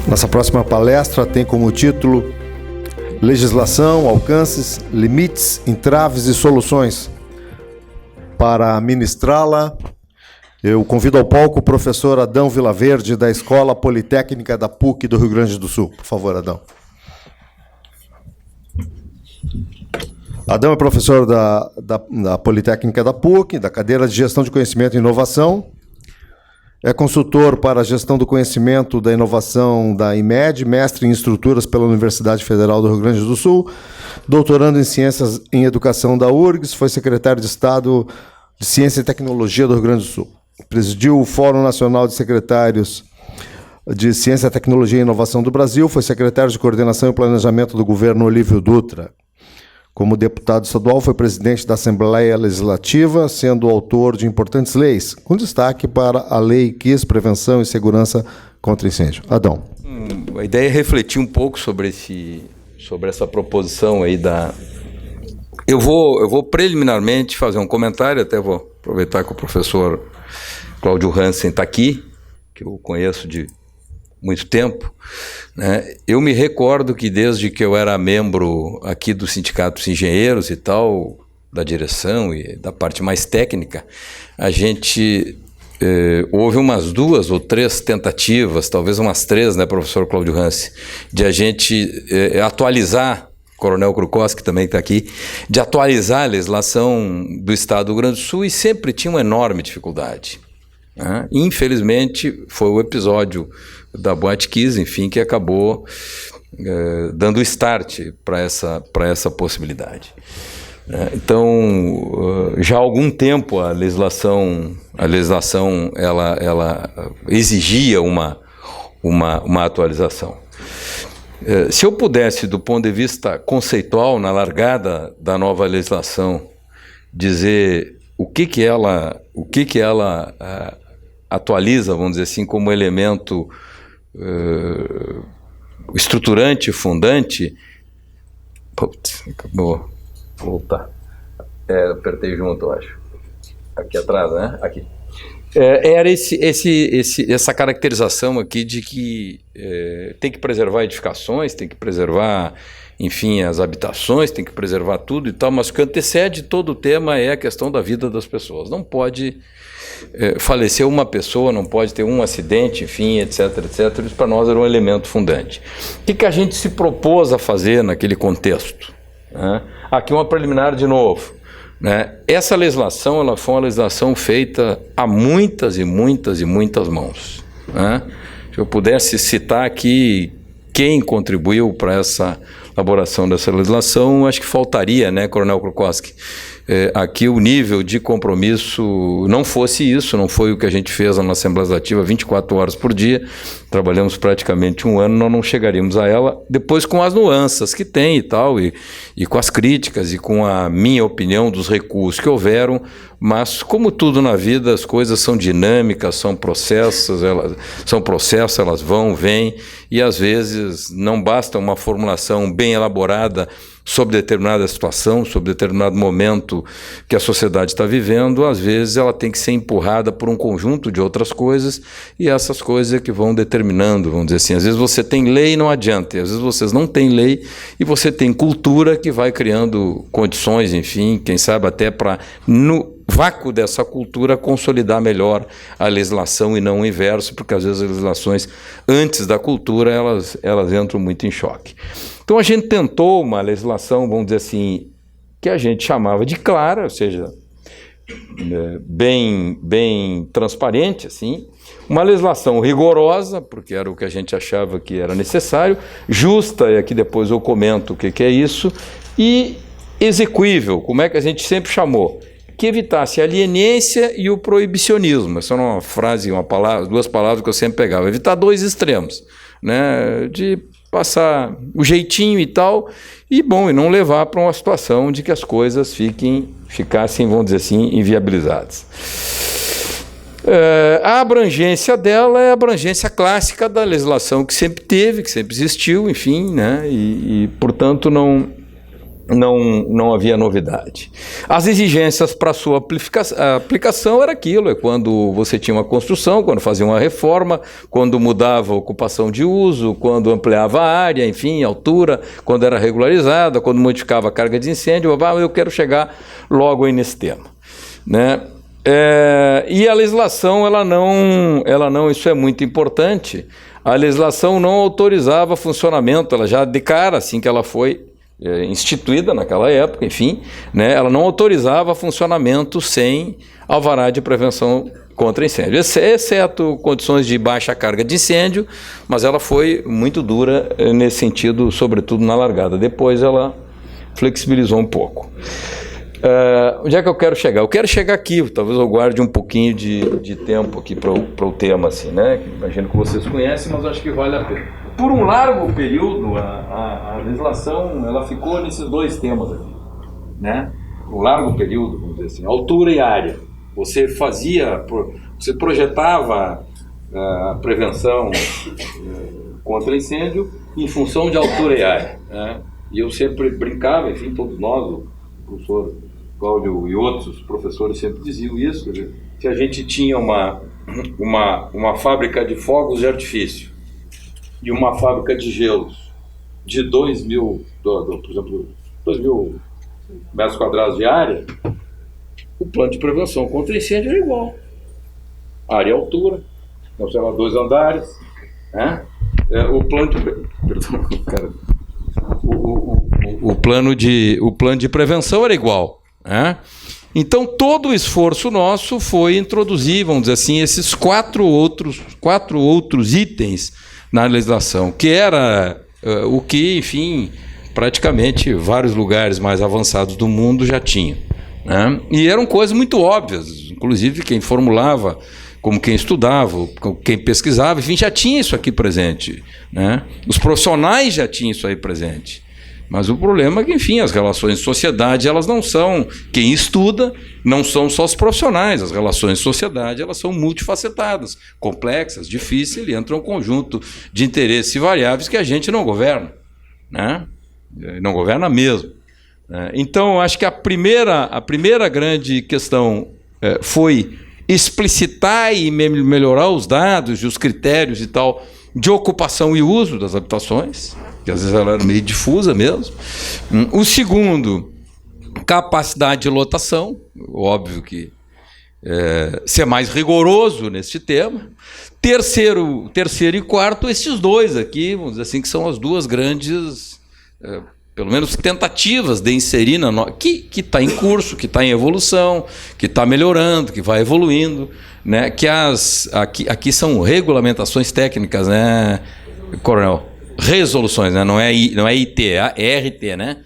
Nossa próxima palestra tem como título Legislação, Alcances, Limites, Entraves e Soluções. Para ministrá-la, eu convido ao palco o professor Adão Vilaverde, da Escola Politécnica da PUC do Rio Grande do Sul. Por favor, Adão. Adão é professor da Politécnica da PUC, da cadeira de Gestão de Conhecimento e Inovação. É consultor para a gestão do conhecimento da inovação da IMED, mestre em estruturas pela Universidade Federal do Rio Grande do Sul, doutorando em Ciências em Educação da URGS, foi secretário de Estado de Ciência e Tecnologia do Rio Grande do Sul. Presidiu o Fórum Nacional de Secretários de Ciência, Tecnologia e Inovação do Brasil, foi secretário de Coordenação e Planejamento do governo Olívio Dutra. Como deputado estadual, foi presidente da Assembleia Legislativa, sendo autor de importantes leis, com destaque para a Lei KIS, Prevenção e Segurança contra Incêndio. Adão. A ideia é refletir um pouco sobre essa proposição aí da... Eu vou preliminarmente fazer um comentário, até vou aproveitar que o professor Cláudio Hansen está aqui, que eu conheço de muito tempo, né? Eu me recordo que desde que eu era membro aqui do Sindicato dos Engenheiros e tal, da direção e da parte mais técnica, a gente houve umas 2 ou 3 tentativas, talvez umas 3, né, professor Cláudio Hansen, de a gente atualizar, Coronel Krukowski também está aqui, de atualizar a legislação do Estado do Rio Grande do Sul, e sempre tinha uma enorme dificuldade, né? Infelizmente, foi o episódio da Boate Kiss, enfim, que acabou dando start para essa possibilidade. Então, já há algum tempo a legislação ela exigia uma atualização. Se eu pudesse, do ponto de vista conceitual, na largada da nova legislação, dizer o que ela atualiza, vamos dizer assim, como elemento estruturante, fundante. Putz, acabou. Vou voltar. Apertei junto, eu acho. Aqui atrás, né? Aqui. Era essa caracterização aqui de que tem que preservar edificações, tem que preservar, enfim, as habitações, tem que preservar tudo e tal, mas o que antecede todo o tema é a questão da vida das pessoas. Não pode falecer uma pessoa, não pode ter um acidente, enfim, etc, etc. Isso para nós era um elemento fundante. O que a gente se propôs a fazer naquele contexto, né? Aqui uma preliminar de novo, né? Essa legislação, ela foi uma legislação feita a muitas e muitas e muitas mãos, né? Se eu pudesse citar aqui quem contribuiu para essa elaboração dessa legislação, acho que faltaria, né, Coronel Krukowski? Aqui o nível de compromisso não fosse isso, não foi o que a gente fez na Assembleia Legislativa 24 horas por dia, trabalhamos praticamente um ano, nós não chegaríamos a ela, depois com as nuances que tem e tal, e com as críticas e com a minha opinião dos recuos que houveram, mas como tudo na vida, as coisas são dinâmicas, são processos, elas vão, vêm, e às vezes não basta uma formulação bem elaborada sobre determinada situação, sobre determinado momento que a sociedade está vivendo, às vezes ela tem que ser empurrada por um conjunto de outras coisas, e essas coisas é que vão determinando, vamos dizer assim. Às vezes você tem lei e não adianta, e às vezes vocês não têm lei e você tem cultura que vai criando condições, enfim, quem sabe até para, no vácuo dessa cultura, consolidar melhor a legislação e não o inverso, porque às vezes as legislações antes da cultura, elas entram muito em choque. Então a gente tentou uma legislação, vamos dizer assim, que a gente chamava de clara, ou seja, bem transparente, assim, uma legislação rigorosa, porque era o que a gente achava que era necessário, justa, e aqui depois eu comento o que é isso, e execuível, como é que a gente sempre chamou, que evitasse a alienência e o proibicionismo. Essa é uma frase, duas palavras que eu sempre pegava, evitar 2 extremos, né, de passar o jeitinho e tal, e não levar para uma situação de que as coisas ficassem, vamos dizer assim, inviabilizadas. A abrangência dela é a abrangência clássica da legislação que sempre teve, que sempre existiu, enfim, né, e portanto, não havia novidade. As exigências para sua aplicação era aquilo, é quando você tinha uma construção, quando fazia uma reforma, quando mudava a ocupação de uso, quando ampliava a área, enfim, altura, quando era regularizada, quando modificava a carga de incêndio, eu quero chegar logo aí nesse tema, né? E a legislação, ela não, isso é muito importante, a legislação não autorizava funcionamento, ela já de cara, assim que ela foi instituída naquela época, enfim, né, ela não autorizava funcionamento sem alvará de prevenção contra incêndio, exceto condições de baixa carga de incêndio, mas ela foi muito dura nesse sentido, sobretudo na largada. Depois ela flexibilizou um pouco. Onde é que eu quero chegar? Eu quero chegar aqui, talvez eu guarde um pouquinho de tempo aqui para o tema, assim, né? Que imagino que vocês conhecem, mas acho que vale a pena. Por um largo período, a legislação ela ficou nesses dois temas aqui, né? Um largo período, vamos dizer assim, altura e área. Você projetava a prevenção contra incêndio em função de altura e área, né? E eu sempre brincava, enfim, todos nós, o professor Cláudio e outros professores sempre diziam isso, quer dizer, que a gente tinha uma fábrica de fogos de artifício e uma fábrica de gelos de 2.000, por exemplo, 2.000 metros quadrados de área, o plano de prevenção contra incêndio era igual. Área e altura, nós temos 2 andares, né? O plano de... Perdão, cara. O plano de prevenção era igual, né? Então todo o esforço nosso foi introduzir, vamos dizer assim, esses quatro outros itens na legislação, que era o que, enfim, praticamente vários lugares mais avançados do mundo já tinham, né? E eram coisas muito óbvias, inclusive quem formulava, como quem estudava, quem pesquisava, enfim, já tinha isso aqui presente, né? Os profissionais já tinham isso aí presente. Mas o problema é que, enfim, as relações de sociedade, elas não são... Quem estuda não são só os profissionais. As relações de sociedade, elas são multifacetadas, complexas, difíceis, e entra um conjunto de interesses e variáveis que a gente não governa, né? Não governa mesmo. Então, acho que a primeira grande questão foi explicitar e melhorar os dados e os critérios e tal de ocupação e uso das habitações, que às vezes ela era meio difusa mesmo. O segundo, capacidade de lotação, óbvio que ser mais rigoroso nesse tema. Terceiro e quarto, esses dois aqui, vamos dizer assim, que são as duas grandes, pelo menos tentativas de inserir que está em curso, que está em evolução, que está melhorando, que vai evoluindo, né? Que aqui são regulamentações técnicas, né, Coronel? Resoluções, né? Não é IT, é RT, né?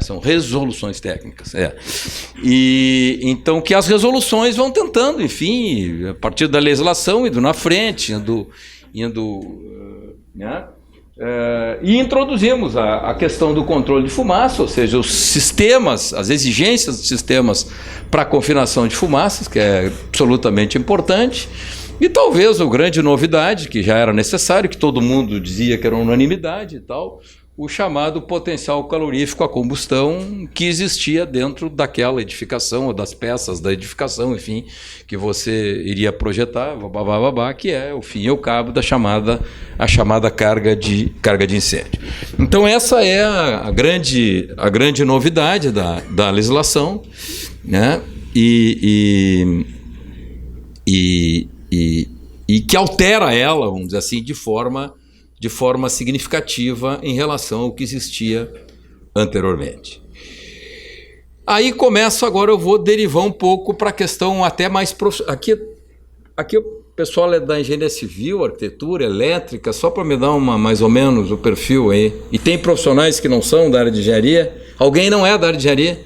São resoluções técnicas. E então que as resoluções vão tentando, enfim, a partir da legislação, indo na frente, né? E introduzimos a questão do controle de fumaça, ou seja, os sistemas, as exigências dos sistemas para confinação de fumaças, que é absolutamente importante. E talvez a grande novidade, que já era necessário, que todo mundo dizia que era unanimidade e tal, o chamado potencial calorífico à combustão que existia dentro daquela edificação, ou das peças da edificação, enfim, que você iria projetar, que é o fim e o cabo da chamada carga de incêndio. Então essa é a grande novidade da legislação, né? E que altera ela, vamos dizer assim, de forma significativa em relação ao que existia anteriormente. Aí começo agora, eu vou derivar um pouco para a questão até mais aqui o pessoal é da engenharia civil, arquitetura, elétrica, só para me dar mais ou menos o perfil aí. E tem profissionais que não são da área de engenharia. Alguém não é da área de engenharia?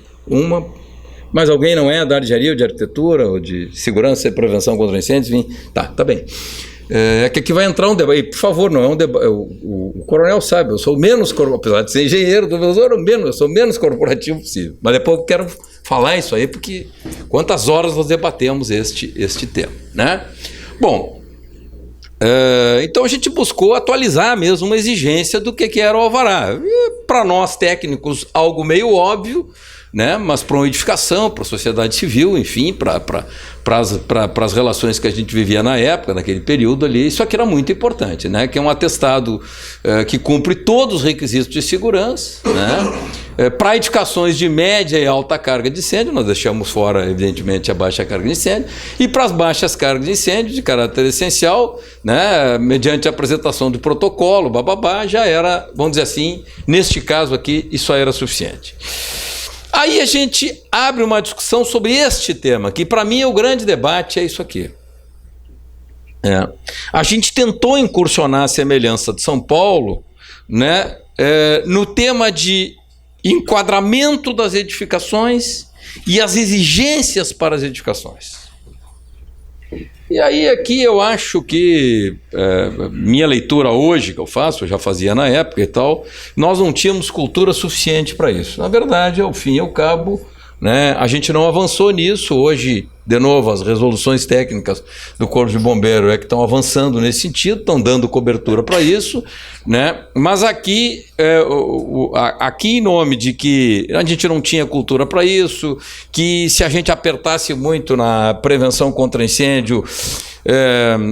Mas alguém não é da área de engenharia ou de arquitetura ou de segurança e prevenção contra incêndios? Enfim, tá bem. Que aqui vai entrar um debate. E, por favor, não é um debate. O coronel sabe, eu sou menos, apesar de ser engenheiro, eu sou menos corporativo possível. Mas depois eu quero falar isso aí, porque quantas horas nós debatemos este tema, né? Bom, então a gente buscou atualizar mesmo uma exigência do que era o alvará. para nós técnicos algo meio óbvio, né? Mas para uma edificação, para a sociedade civil, enfim, para as relações que a gente vivia na época, naquele período ali, isso aqui era muito importante, né? Que é um atestado que cumpre todos os requisitos de segurança, né? Para edificações de média e alta carga de incêndio, nós deixamos fora, evidentemente, a baixa carga de incêndio, e para as baixas cargas de incêndio, de caráter essencial, né? Mediante a apresentação do protocolo, bababá, já era, vamos dizer assim, neste caso aqui, isso aí era suficiente. Aí a gente abre uma discussão sobre este tema, que para mim o grande debate é isso aqui. A gente tentou incursionar a semelhança de São Paulo, né, no tema de enquadramento das edificações e as exigências para as edificações. E aí aqui eu acho que minha leitura hoje que eu faço, eu já fazia na época e tal, nós não tínhamos cultura suficiente para isso. Na verdade, ao fim e ao cabo, né, a gente não avançou nisso. Hoje, de novo, as resoluções técnicas do Corpo de Bombeiro é que estão avançando nesse sentido, estão dando cobertura para isso, né? Mas aqui, aqui em nome de que a gente não tinha cultura para isso, que se a gente apertasse muito na prevenção contra incêndio,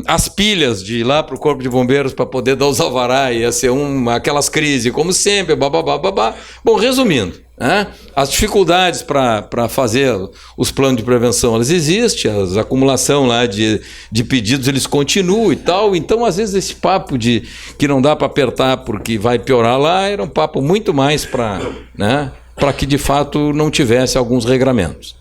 as pilhas de ir lá para o Corpo de Bombeiros para poder dar os alvará ia ser aquelas crises, como sempre, babá. Bom, resumindo, as dificuldades para fazer os planos de prevenção, elas existem, a acumulação lá de pedidos, eles continuam e tal. Então, às vezes, esse papo de que não dá para apertar porque vai piorar lá, era um papo muito mais para que, de fato, não tivesse alguns regramentos.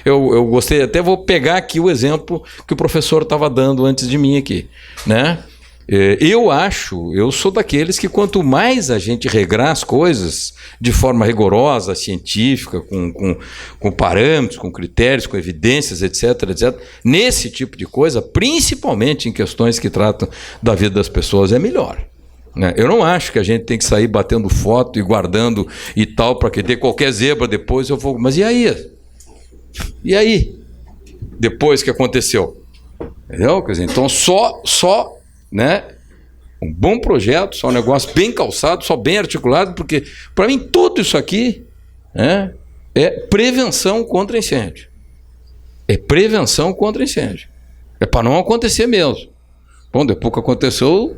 Eu gostei, até vou pegar aqui o exemplo que o professor estava dando antes de mim aqui, né? Eu sou daqueles que quanto mais a gente regrar as coisas de forma rigorosa, científica, com parâmetros, com critérios, com evidências, etc., nesse tipo de coisa, principalmente em questões que tratam da vida das pessoas, é melhor. Eu não acho que a gente tem que sair batendo foto e guardando e tal, para que dê qualquer zebra depois eu vou... Mas e aí? E aí? Depois que aconteceu? Entendeu? Quer dizer, então só né, um bom projeto, só um negócio bem calçado, só bem articulado, porque para mim tudo isso aqui é prevenção contra incêndio. É prevenção contra incêndio. É para não acontecer mesmo. Bom, depois que aconteceu,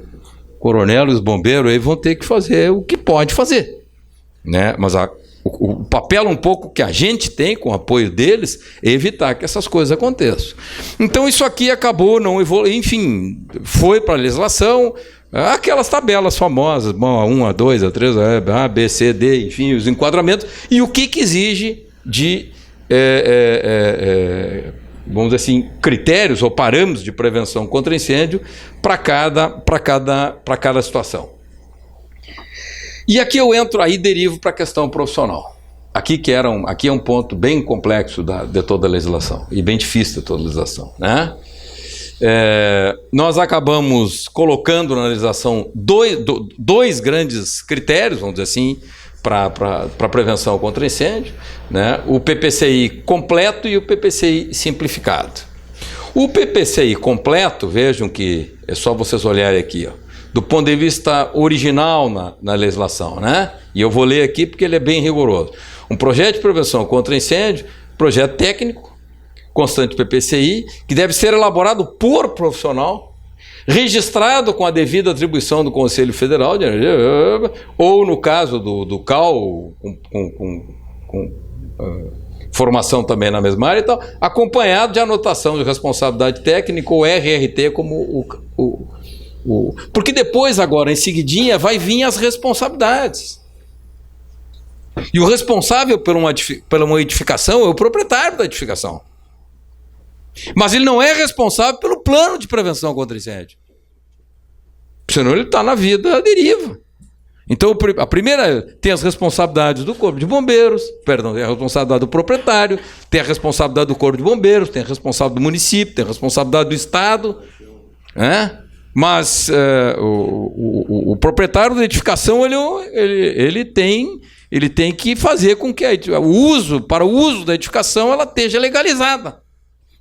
o coronel e os bombeiros aí vão ter que fazer o que pode fazer, né? Mas o papel um pouco que a gente tem com o apoio deles é evitar que essas coisas aconteçam. Então isso aqui acabou não evoluindo, enfim, foi para a legislação, aquelas tabelas famosas, bom, A1, A2, A3, A, B, C, D, enfim, os enquadramentos, e o que exige de, vamos dizer assim, critérios ou parâmetros de prevenção contra incêndio para cada situação. E aqui eu entro, aí derivo para a questão profissional. Aqui é um ponto bem complexo de toda a legislação, e bem difícil de toda a legislação, né? Nós acabamos colocando na legislação dois grandes critérios, vamos dizer assim, para prevenção contra incêndio, né? O PPCI completo e o PPCI simplificado. O PPCI completo, vejam que é só vocês olharem aqui, ó, do ponto de vista original na legislação, né? E eu vou ler aqui porque ele é bem rigoroso. Um projeto de prevenção contra incêndio, projeto técnico, constante PPCI, que deve ser elaborado por profissional, registrado com a devida atribuição do Conselho Federal de Energia, ou no caso do CAL, com formação também na mesma área e tal, acompanhado de anotação de responsabilidade técnica ou RRT como porque depois, agora, em seguidinha, vai vir as responsabilidades. E o responsável por uma edificação é o proprietário da edificação. Mas ele não é responsável pelo plano de prevenção contra incêndio. Senão ele está na vida à deriva. Então, a primeira tem as responsabilidades do Corpo de Bombeiros, tem a responsabilidade do proprietário, tem a responsabilidade do Corpo de Bombeiros, tem a responsabilidade do município, tem a responsabilidade do Estado, né? Mas o proprietário da edificação ele tem que fazer com que para o uso da edificação ela esteja legalizada.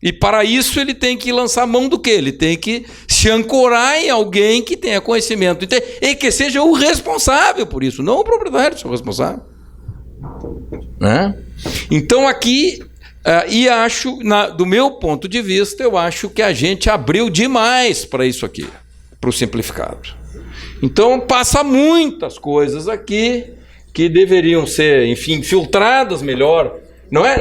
E para isso ele tem que lançar mão do quê? Ele tem que se ancorar em alguém que tenha conhecimento e que seja o responsável por isso, não o proprietário seja o responsável. Né? Então aqui, e acho, do meu ponto de vista, eu acho que a gente abriu demais para isso aqui, para o simplificado. Então passa muitas coisas aqui que deveriam ser, enfim, filtradas melhor. Não é,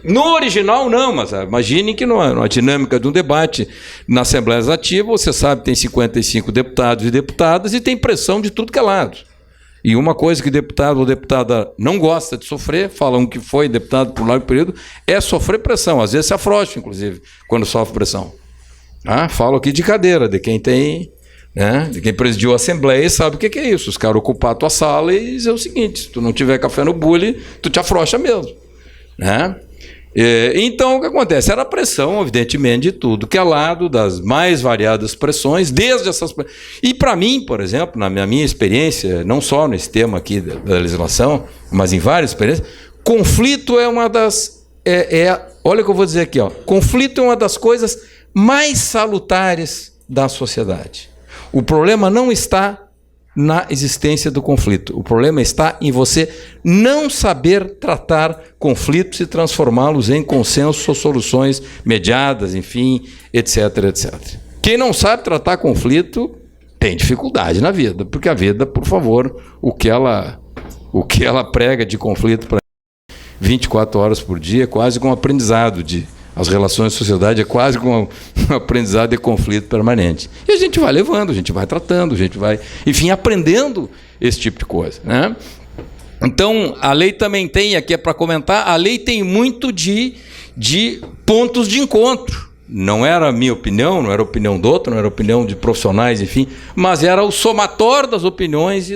no original não, mas imaginem que numa dinâmica de um debate na Assembleia Legislativa, você sabe, tem 55 deputados e deputadas e tem pressão de tudo que é lado. E uma coisa que deputado ou deputada não gosta de sofrer, falam que foi deputado por largo período, é sofrer pressão. Às vezes se afrouxa, inclusive, quando sofre pressão. Falo aqui de cadeira, de quem tem, né, de quem presidiu a Assembleia e sabe o que é isso. Os caras ocupar a tua sala e dizer o seguinte: se tu não tiver café no bule, tu te afrouxa mesmo. Né? Então o que acontece? Era a pressão, evidentemente, de tudo que é lado, das mais variadas pressões, desde essas. E para mim, por exemplo, na minha experiência, não só nesse tema aqui da legislação, mas em várias experiências, conflito é uma das. Olha o que eu vou dizer aqui, ó. Conflito é uma das coisas mais salutares da sociedade. O problema não está na existência do conflito. O problema está em você não saber tratar conflitos e transformá-los em consensos ou soluções mediadas, enfim, etc, etc. Quem não sabe tratar conflito tem dificuldade na vida, porque a vida, por favor, o que ela prega de conflito para 24 horas por dia é quase como um aprendizado as relações de sociedade é quase como um aprendizado de conflito permanente. E a gente vai levando, a gente vai tratando, a gente vai, enfim, aprendendo esse tipo de coisa. Né? Então, a lei também tem, aqui é para comentar, a lei tem muito de pontos de encontro. Não era a minha opinião, não era a opinião do outro, não era a opinião de profissionais, enfim, mas era o somatório das opiniões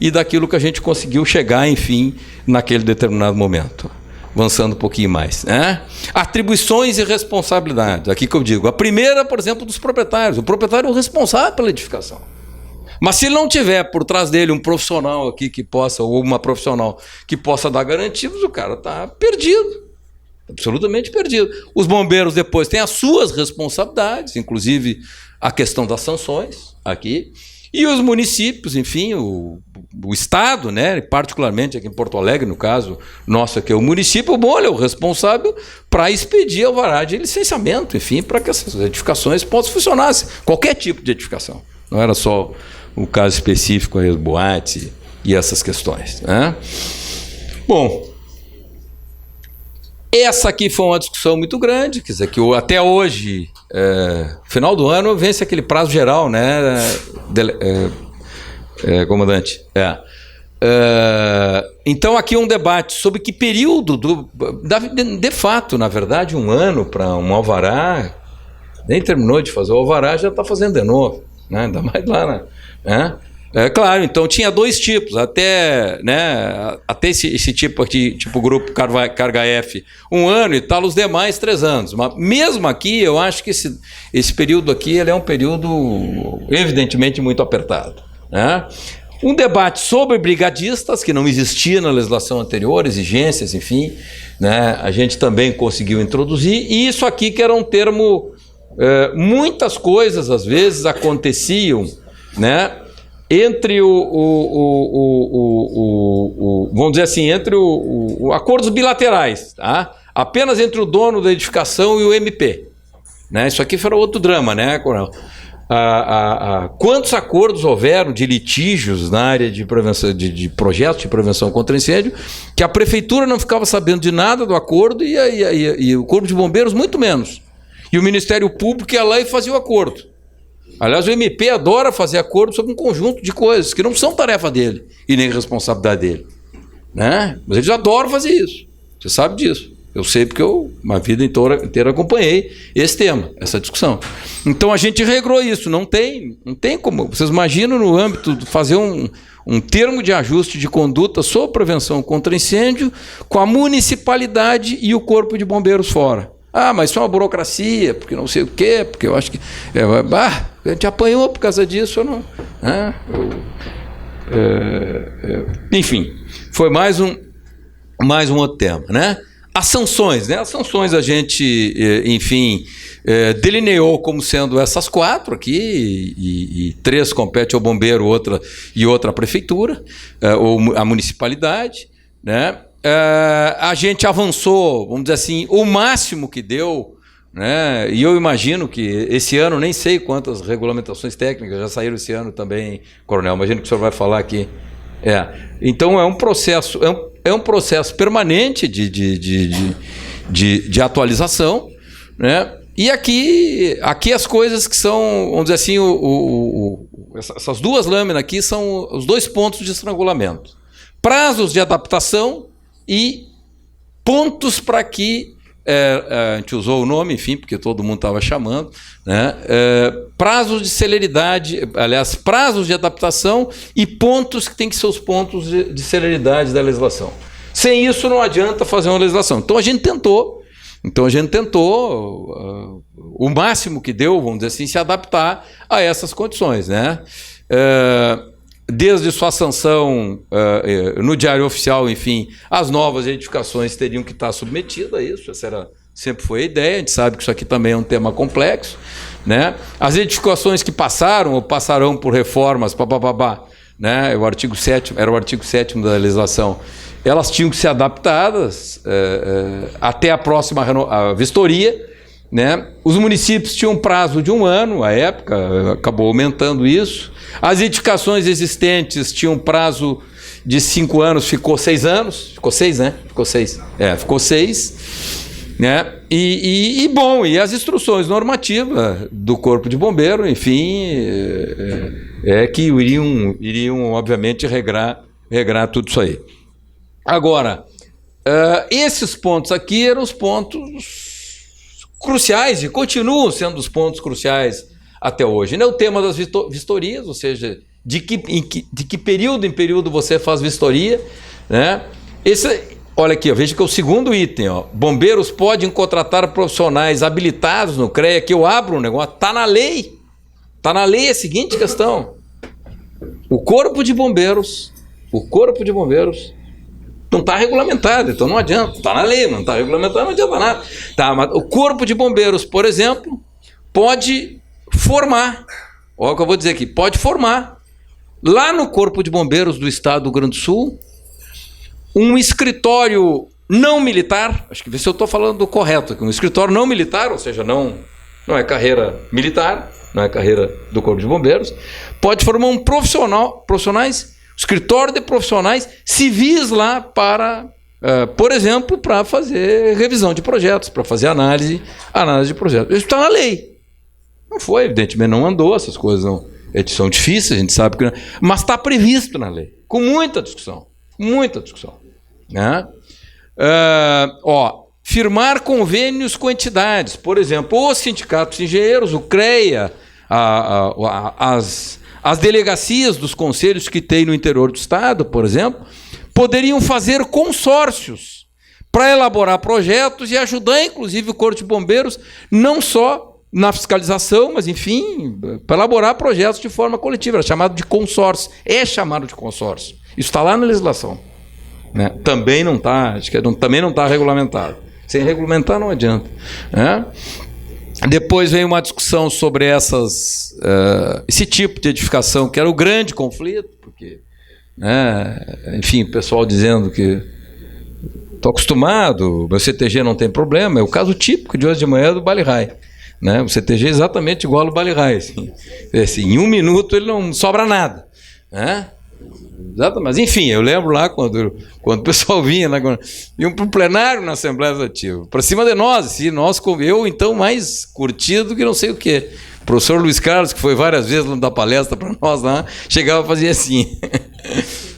e daquilo que a gente conseguiu chegar, enfim, naquele determinado momento. Avançando um pouquinho mais. Né? Atribuições e responsabilidades. Aqui que eu digo. A primeira, por exemplo, dos proprietários. O proprietário é o responsável pela edificação. Mas se ele não tiver por trás dele um profissional aqui que possa, ou uma profissional que possa dar garantias, o cara está perdido. Absolutamente perdido. Os bombeiros depois têm as suas responsabilidades, inclusive a questão das sanções aqui. E os municípios, enfim, o Estado, né, particularmente aqui em Porto Alegre, no caso nosso aqui, o município, bom, ele é o responsável para expedir alvará de licenciamento, enfim, para que essas edificações possam funcionar, qualquer tipo de edificação. Não era só o caso específico, aí, os boates e essas questões. Né? Bom, essa aqui foi uma discussão muito grande, quer dizer, que até hoje, final do ano, vence aquele prazo geral, né, comandante? Então, aqui um debate sobre que período, de fato, na verdade, um ano para um alvará, nem terminou de fazer o alvará, já está fazendo de novo, né? Ainda mais lá, né? Claro, então tinha dois tipos, até esse tipo aqui, tipo grupo carga F, 1 ano e tal, os demais 3 anos. Mas mesmo aqui, eu acho que esse período aqui ele é um período evidentemente muito apertado. Né? Um debate sobre brigadistas, que não existia na legislação anterior, exigências, enfim, né? A gente também conseguiu introduzir, e isso aqui que era um termo, muitas coisas às vezes aconteciam, né? Entre vamos dizer assim, entre acordos bilaterais, tá? Apenas entre o dono da edificação e o MP. Né? Isso aqui foi outro drama, né, Coronel? Quantos acordos houveram de litígios na área de prevenção, de projetos de prevenção contra incêndio, que a prefeitura não ficava sabendo de nada do acordo e o Corpo de Bombeiros muito menos. E o Ministério Público ia lá e fazia o acordo. Aliás, o MP adora fazer acordo sobre um conjunto de coisas que não são tarefa dele e nem responsabilidade dele. Né? Mas eles adoram fazer isso. Você sabe disso. Eu sei porque eu, uma vida inteira acompanhei esse tema, essa discussão. Então a gente regrou isso. Não tem como. Vocês imaginam no âmbito de fazer um termo de ajuste de conduta sobre prevenção contra incêndio com a municipalidade e o Corpo de Bombeiros fora. Mas isso é uma burocracia, porque não sei o quê, porque eu acho que... a gente apanhou por causa disso, ou não? Enfim, foi mais um outro tema, né? as sanções, né? As sanções a gente, enfim, delineou como sendo essas 4 aqui, e 3 compete ao bombeiro, outra à prefeitura, ou à municipalidade, né? A gente avançou, vamos dizer assim, o máximo que deu, né? E eu imagino que esse ano, nem sei quantas regulamentações técnicas já saíram esse ano também, coronel, imagino que o senhor vai falar aqui. Então é um processo permanente de atualização, né? E aqui as coisas que são, vamos dizer assim, essas 2 lâminas aqui são os 2 pontos de estrangulamento. Prazos de adaptação e pontos para que, a gente usou o nome, enfim, porque todo mundo estava chamando, né? Prazos de celeridade, aliás, prazos de adaptação e pontos que tem que ser os pontos de celeridade da legislação. Sem isso não adianta fazer uma legislação. Então a gente tentou o máximo que deu, vamos dizer assim, se adaptar a essas condições, né? Desde sua sanção no Diário Oficial, enfim, as novas edificações teriam que estar submetidas a isso, sempre foi a ideia, a gente sabe que isso aqui também é um tema complexo, né? As edificações que passaram ou passarão por reformas, né? Era o artigo 7º da legislação, elas tinham que ser adaptadas até a próxima vistoria, né? Os municípios tinham um prazo de 1 ano, à época, acabou aumentando isso. As edificações existentes tinham um prazo de 5 anos, ficou 6 anos. Ficou 6, né? Ficou 6. Né? E as instruções normativas do Corpo de Bombeiro, enfim, que iriam obviamente, regrar tudo isso aí. Agora, esses pontos aqui eram os pontos cruciais e continuam sendo os pontos cruciais até hoje, né? O tema das vistorias, ou seja, de que período em período você faz vistoria, né? Olha aqui, veja que é o 2º item, ó. Bombeiros podem contratar profissionais habilitados no CREA, que eu abro um negócio, está na lei a seguinte questão: o Corpo de Bombeiros não está regulamentado, então não adianta, está na lei, não está regulamentado, não adianta nada. Mas o Corpo de Bombeiros, por exemplo, pode formar, olha o que eu vou dizer aqui, pode formar, lá no Corpo de Bombeiros do Estado do Rio Grande do Sul, um escritório não militar, acho que se eu estou falando do correto aqui, um escritório não militar, ou seja, não é carreira militar, não é carreira do Corpo de Bombeiros, pode formar escritório de profissionais civis lá para, por exemplo, para fazer revisão de projetos, para fazer análise de projetos. Isso está na lei. Não foi, evidentemente, não andou, essas coisas não são difíceis, a gente sabe que não, mas está previsto na lei, com muita discussão, né? Firmar convênios com entidades, por exemplo, os sindicatos de engenheiros, o CREA, as delegacias dos conselhos que tem no interior do estado, por exemplo, poderiam fazer consórcios para elaborar projetos e ajudar, inclusive, o Corpo de Bombeiros, não só na fiscalização, mas, enfim, para elaborar projetos de forma coletiva. Era chamado de consórcio. Isso está lá na legislação, né? Também não está, também não está regulamentado. Sem regulamentar não adianta, né? Depois veio uma discussão sobre esse tipo de edificação, que era o grande conflito, porque, né, enfim, o pessoal dizendo que estou acostumado, meu CTG não tem problema, é o caso típico de hoje de manhã do Bali High, né? O CTG é exatamente igual ao Bali High, assim, em 1 minuto ele não sobra nada, né? Mas, enfim, eu lembro lá quando o pessoal vinha para o plenário na Assembleia Legislativa, para cima de nós, assim, eu então mais curtido que não sei o quê. O professor Luiz Carlos, que foi várias vezes dar palestra para nós lá, chegava a fazer assim.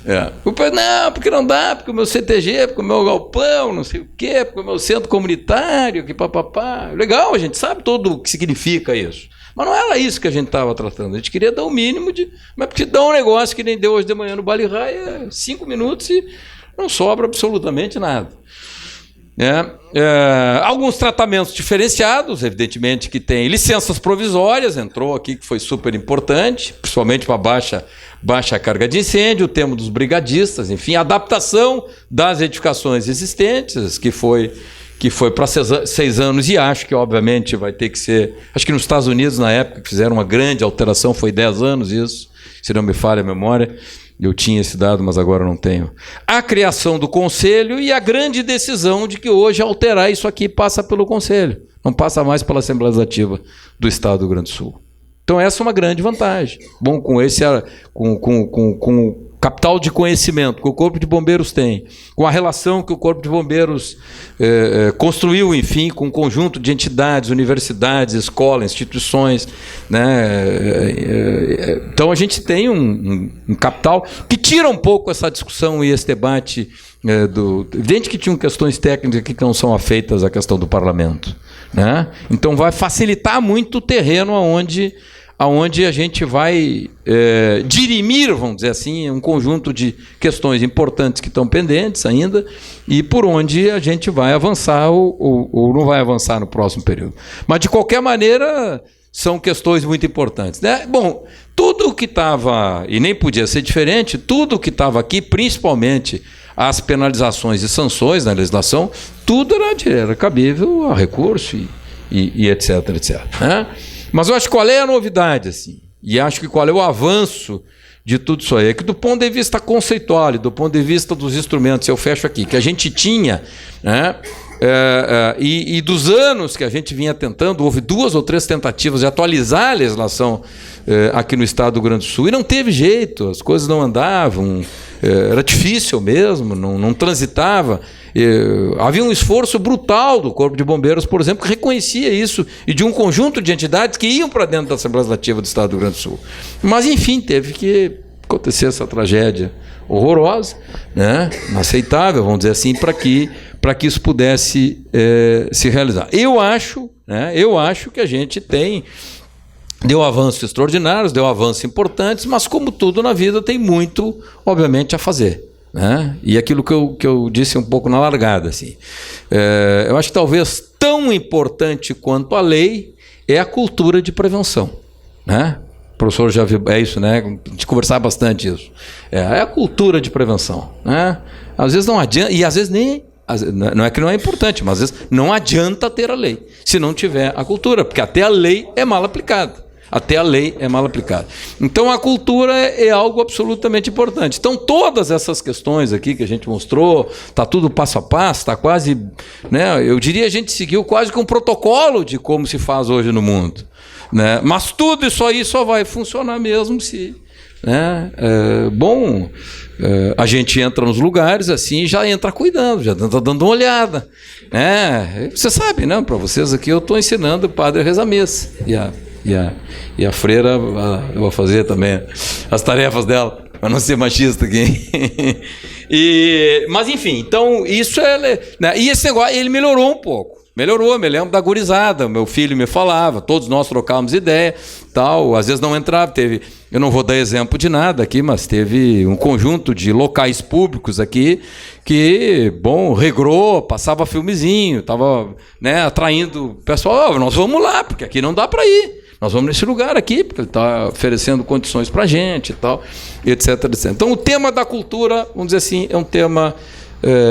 Não, porque não dá, porque o meu CTG, porque o meu galpão, não sei o quê, porque o meu centro comunitário, que papapá. Legal, a gente sabe tudo o que significa isso. Mas não era isso que a gente estava tratando. A gente queria dar o mínimo de... Mas porque dá um negócio que nem deu hoje de manhã no Bali High, 5 minutos e não sobra absolutamente nada. Alguns tratamentos diferenciados, evidentemente que tem licenças provisórias, entrou aqui que foi super importante, principalmente para baixa carga de incêndio, o tema dos brigadistas, enfim, adaptação das edificações existentes, que foi para 6 anos, e acho que obviamente vai ter que ser, acho que nos Estados Unidos na época que fizeram uma grande alteração foi 10 anos isso, se não me falha a memória. Eu tinha esse dado, mas agora não tenho. A criação do Conselho e a grande decisão de que hoje alterar isso aqui passa pelo Conselho, não passa mais pela Assembleia Legislativa do Estado do Rio Grande do Sul. Então essa é uma grande vantagem. Bom, com o capital de conhecimento que o Corpo de Bombeiros tem, com a relação que o Corpo de Bombeiros construiu, enfim, com um conjunto de entidades, universidades, escolas, instituições, né? Então a gente tem um capital que tira um pouco essa discussão e esse debate evidente que tinham questões técnicas aqui que não são afeitas à questão do parlamento, né? Então vai facilitar muito o terreno aonde a gente vai dirimir, vamos dizer assim, um conjunto de questões importantes que estão pendentes ainda e por onde a gente vai avançar ou não vai avançar no próximo período. Mas, de qualquer maneira, são questões muito importantes, né? Bom, tudo que estava, e nem podia ser diferente, tudo que estava aqui, principalmente as penalizações e sanções na legislação, tudo era cabível a recurso e etc, etc, né? Mas eu acho que qual é a novidade, assim, e acho que qual é o avanço de tudo isso aí, é que do ponto de vista conceitual, do ponto de vista dos instrumentos, eu fecho aqui, que a gente tinha, né, e dos anos que a gente vinha tentando, houve 2 ou 3 tentativas de atualizar a legislação aqui no Estado do Rio Grande do Sul, e não teve jeito, as coisas não andavam, era difícil mesmo, não transitava. Havia um esforço brutal do Corpo de Bombeiros, por exemplo, que reconhecia isso, e de um conjunto de entidades que iam para dentro da Assembleia Legislativa do Estado do Rio Grande do Sul. Mas, enfim, teve que acontecer essa tragédia horrorosa, né? Inaceitável, vamos dizer assim, para que isso pudesse se realizar. Eu acho que a gente deu avanços extraordinários, deu avanços importantes, mas, como tudo na vida, tem muito, obviamente, a fazer, né? E aquilo que eu disse um pouco na largada, assim, eu acho que talvez tão importante quanto a lei é a cultura de prevenção, né? O professor já viu, isso, né? A gente conversava bastante isso. É a cultura de prevenção, né? Às vezes não adianta, e às vezes nem... Não é que não é importante, mas às vezes não adianta ter a lei se não tiver a cultura, porque até a lei é mal aplicada. Então a cultura é algo absolutamente importante. Então todas essas questões aqui que a gente mostrou, está tudo passo a passo, está quase, né, eu diria a gente seguiu quase que um protocolo de como se faz hoje no mundo, né? Mas tudo isso aí só vai funcionar mesmo se, né, a gente entra nos lugares assim, já entra cuidando, já está dando uma olhada, né? Você sabe, né? Para vocês aqui eu estou ensinando o padre a rezar a missa e a freira, eu vou fazer também as tarefas dela, para não ser machista aqui. Mas enfim, então isso né? E esse negócio, ele melhorou um pouco. Melhorou, me lembro da gurizada, meu filho me falava, todos nós trocávamos ideia, tal, às vezes não entrava, eu não vou dar exemplo de nada aqui, mas teve um conjunto de locais públicos aqui que, regrou, passava filmezinho, estava, né, atraindo o pessoal, nós vamos lá, porque aqui não dá para ir. Nós vamos nesse lugar aqui, porque ele está oferecendo condições para a gente e tal, etc, etc. Então, o tema da cultura, vamos dizer assim, é um tema...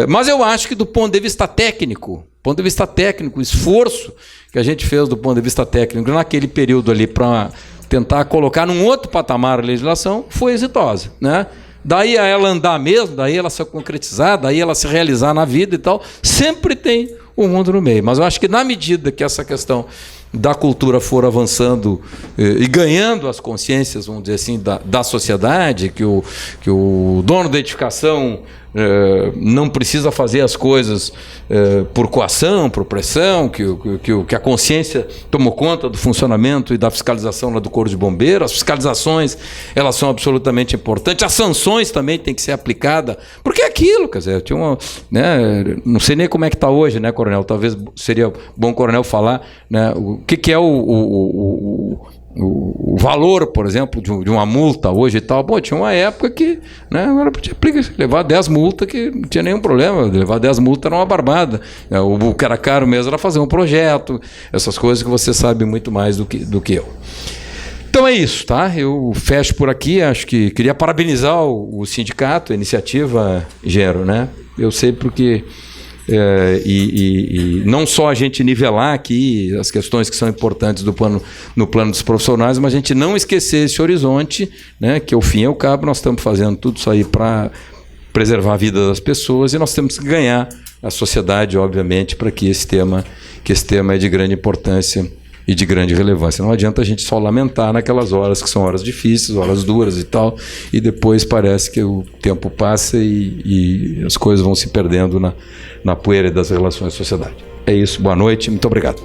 mas eu acho que do ponto de vista técnico, o esforço que a gente fez do ponto de vista técnico naquele período ali para tentar colocar num outro patamar a legislação foi exitosa, né? Daí a ela andar mesmo, daí ela se concretizar, daí ela se realizar na vida e tal, sempre tem um mundo no meio. Mas eu acho que na medida que essa questão da cultura for avançando e ganhando as consciências, vamos dizer assim, da sociedade, que o dono da edificação não precisa fazer as coisas por coação, por pressão, que a consciência tomou conta do funcionamento e da fiscalização lá do Corpo de Bombeiros. As fiscalizações, elas são absolutamente importantes. As sanções também têm que ser aplicadas, porque é aquilo, quer dizer, tinha né, não sei nem como é que está hoje, né, coronel? Talvez seria bom o coronel falar, né, o que é o valor, por exemplo, de uma multa hoje e tal. Pô, tinha uma época que, né, agora podia levar 10 multas que não tinha nenhum problema. Levar 10 multas era uma barbada. O que era caro mesmo era fazer um projeto, essas coisas que você sabe muito mais do que eu. Então é isso, tá? Eu fecho por aqui. Acho que queria parabenizar o sindicato, a iniciativa Gero, né? Eu sei porque e não só a gente nivelar aqui as questões que são importantes no plano dos profissionais, mas a gente não esquecer esse horizonte, né? Que ao fim e ao cabo nós estamos fazendo tudo isso aí para preservar a vida das pessoas, e nós temos que ganhar a sociedade, obviamente, para que esse tema é de grande importância e de grande relevância. Não adianta a gente só lamentar naquelas horas que são horas difíceis, horas duras e tal, e depois parece que o tempo passa e as coisas vão se perdendo na poeira das relações da sociedade. É isso, boa noite, muito obrigado.